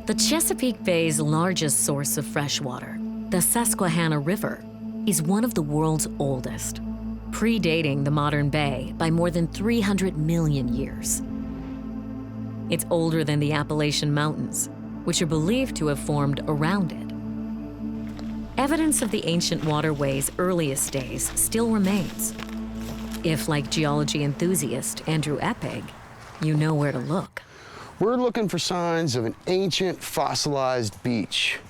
The Chesapeake Bay's largest source of fresh water, the Susquehanna River, is one of the world's oldest, predating the modern bay by more than 300 million years. It's older than the Appalachian Mountains, which are believed to have formed around it. Evidence of the ancient waterway's earliest days still remains. If, like geology enthusiast Andrew Eppig, you know where to look. We're looking for signs of an ancient fossilized beach.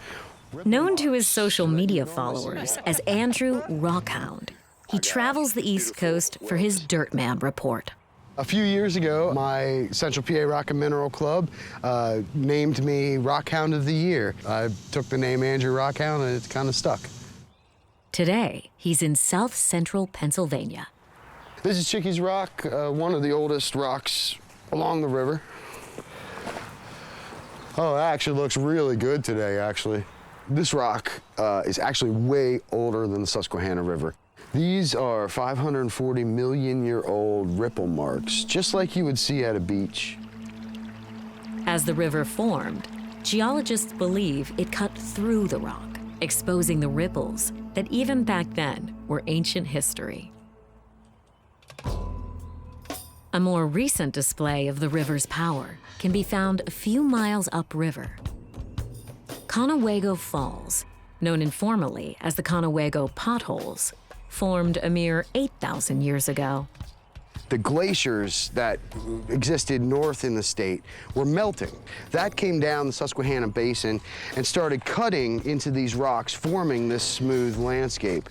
Known to his social media followers as Andrew Rockhound, he travels the East Coast for his Dirtman report. A few years ago, my Central PA Rock and Mineral Club named me Rockhound of the Year. I took the name Andrew Rockhound and it's kind of stuck. Today, he's in South Central Pennsylvania. This is Chickies Rock, one of the oldest rocks along the river. Oh, it actually looks really good today, actually. This rock is actually way older than the Susquehanna River. These are 540 million year old ripple marks, just like you would see at a beach. As the river formed, geologists believe it cut through the rock, exposing the ripples that even back then were ancient history. A more recent display of the river's power can be found a few miles upriver. Conewago Falls, known informally as the Conewago Potholes, formed a mere 8,000 years ago. The glaciers that existed north in the state were melting. That came down the Susquehanna Basin and started cutting into these rocks, forming this smooth landscape.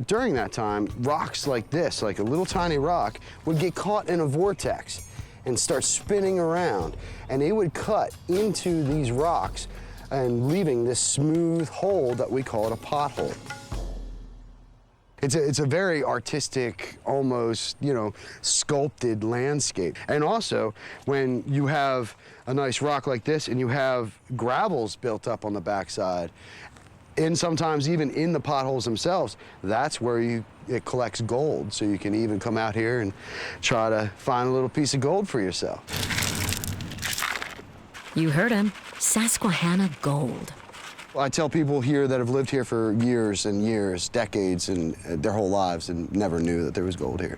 During that time, rocks like this, like a little tiny rock, would get caught in a vortex and start spinning around, and it would cut into these rocks and leaving this smooth hole that we call it a pothole. It's a very artistic, almost, sculpted landscape. And also, when you have a nice rock like this and you have gravels built up on the backside, and sometimes even in the potholes themselves, that's where it collects gold. So you can even come out here and try to find a little piece of gold for yourself. You heard him, Susquehanna gold. I tell people here that have lived here for years and years, decades, and their whole lives, and never knew that there was gold here.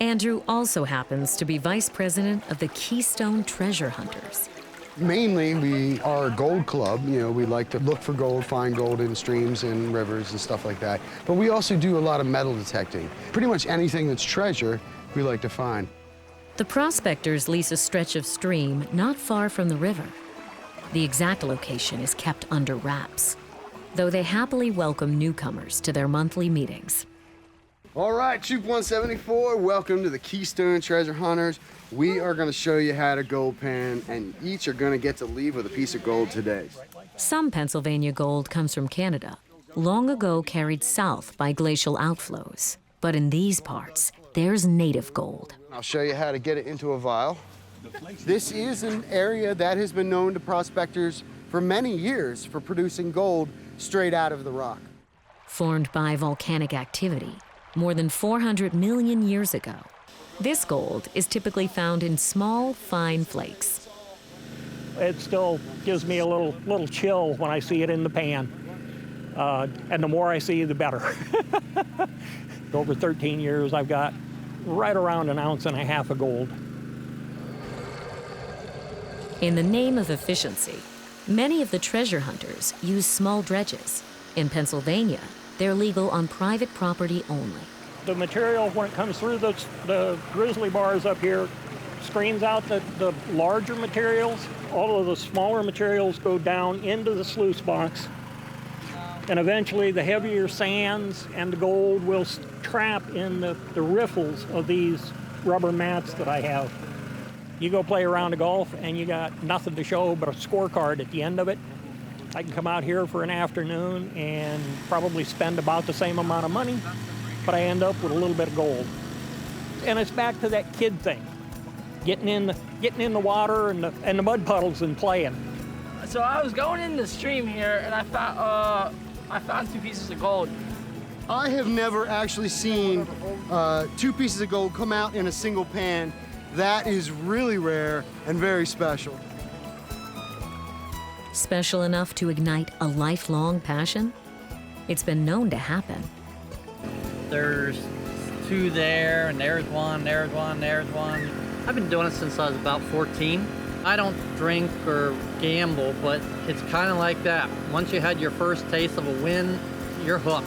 Andrew also happens to be vice president of the Keystone Treasure Hunters. Mainly, we are a gold club. We like to look for gold, find gold in streams and rivers and stuff like that. But we also do a lot of metal detecting. Pretty much anything that's treasure, we like to find. The prospectors lease a stretch of stream not far from the river. The exact location is kept under wraps, though they happily welcome newcomers to their monthly meetings. All right, Troop 174, welcome to the Keystone Treasure Hunters. We are going to show you how to gold pan, and each are going to get to leave with a piece of gold today. Some Pennsylvania gold comes from Canada, long ago carried south by glacial outflows. But in these parts, there's native gold. I'll show you how to get it into a vial. This is an area that has been known to prospectors for many years for producing gold straight out of the rock. Formed by volcanic activity more than 400 million years ago, this gold is typically found in small, fine flakes. It still gives me a little chill when I see it in the pan. And the more I see, the better. Over 13 years, I've got right around 1.5 ounces of gold. In the name of efficiency, many of the treasure hunters use small dredges. In Pennsylvania, they're legal on private property only. The material, when it comes through the grizzly bars up here, screens out the larger materials. All of the smaller materials go down into the sluice box. And eventually the heavier sands and the gold will trap in the riffles of these rubber mats that I have. You go play around the golf and you got nothing to show but a scorecard at the end of it. I can come out here for an afternoon and probably spend about the same amount of money, but I end up with a little bit of gold. And it's back to that kid thing, getting in the water and the mud puddles and playing. So I was going in the stream here and I found 2 pieces of gold. I have never actually seen 2 pieces of gold come out in a single pan That is really rare and very special. Special enough to ignite a lifelong passion? It's been known to happen. There's 2 there, and there's one, there's one, there's one. I've been doing it since I was about 14. I don't drink or gamble, but it's kind of like that. Once you had your first taste of a win, you're hooked.